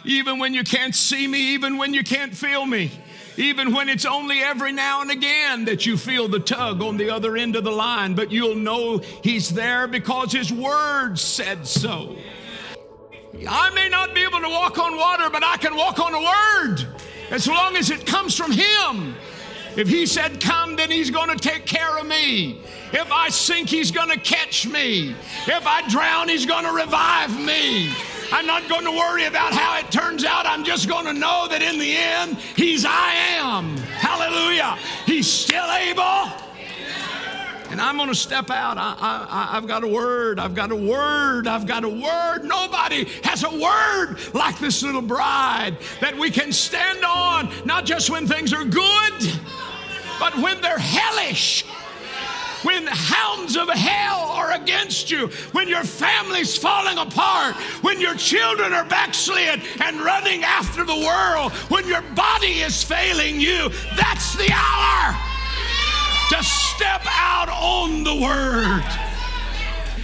Even when you can't see me, even when you can't feel me, even when it's only every now and again that you feel the tug on the other end of the line, but you'll know he's there because his word said so. I may not be able to walk on water, but I can walk on a word as long as it comes from him. If he said come, then he's going to take care of me. If I sink, he's going to catch me. If I drown, he's going to revive me. I'm not going to worry about how it turns out. I'm just going to know that in the end, he's I am. Hallelujah. He's still able. And I'm going to step out. I've got a word. I've got a word. I've got a word. Nobody has a word like this little bride that we can stand on, not just when things are good, but when they're hellish. When the hounds of hell are against you, when your family's falling apart, when your children are backslid and running after the world, when your body is failing you, that's the hour to step out on the word.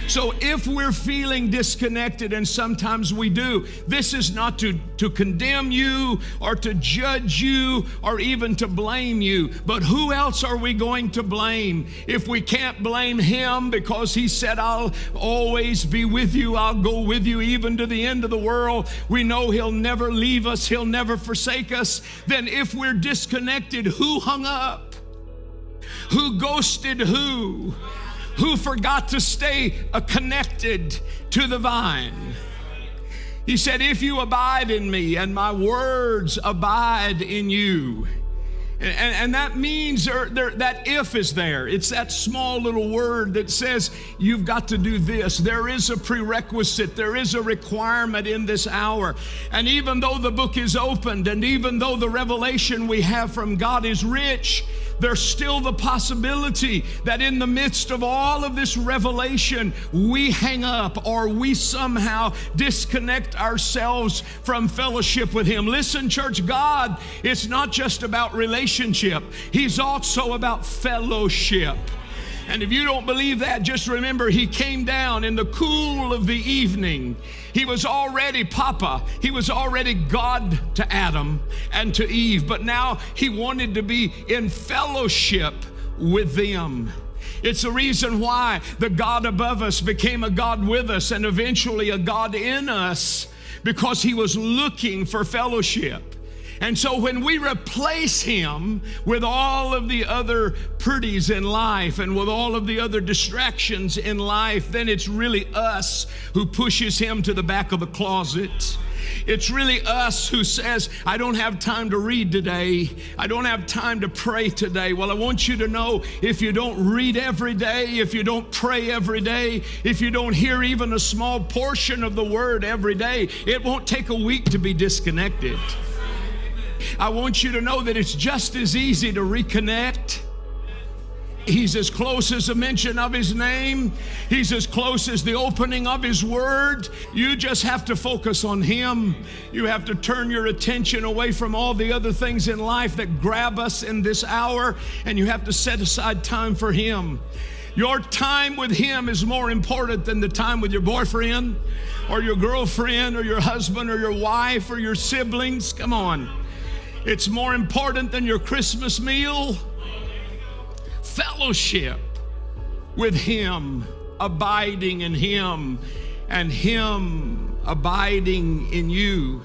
So if we're feeling disconnected, and sometimes we do, this is not to condemn you or to judge you or even to blame you. But who else are we going to blame? If we can't blame him because he said, I'll always be with you, I'll go with you even to the end of the world. We know he'll never leave us, he'll never forsake us. Then if we're disconnected, who hung up? Who ghosted who? Who forgot to stay connected to the vine? He said, if you abide in me and my words abide in you. And that means that if is there. It's that small little word that says you've got to do this. There is a prerequisite. There is a requirement in this hour. And even though the book is opened and even though the revelation we have from God is rich, there's still the possibility that in the midst of all of this revelation, we hang up or we somehow disconnect ourselves from fellowship with him. Listen, church, God is not just about relationship. He's also about fellowship. And if you don't believe that, just remember he came down in the cool of the evening. He was already Papa. He was already God to Adam and to Eve. But now he wanted to be in fellowship with them. It's the reason why the God above us became a God with us and eventually a God in us, because he was looking for fellowship. And so when we replace him with all of the other pretties in life and with all of the other distractions in life, then it's really us who pushes him to the back of the closet. It's really us who says, I don't have time to read today. I don't have time to pray today. Well, I want you to know, if you don't read every day, if you don't pray every day, if you don't hear even a small portion of the word every day, it won't take a week to be disconnected. I want you to know that it's just as easy to reconnect. He's as close as a mention of his name. He's as close as the opening of his word. You just have to focus on him. You have to turn your attention away from all the other things in life that grab us in this hour, and you have to set aside time for him. Your time with him is more important than the time with your boyfriend or your girlfriend or your husband or your wife or your siblings. Come on. It's more important than your Christmas meal. Fellowship with him, abiding in him, and him abiding in you.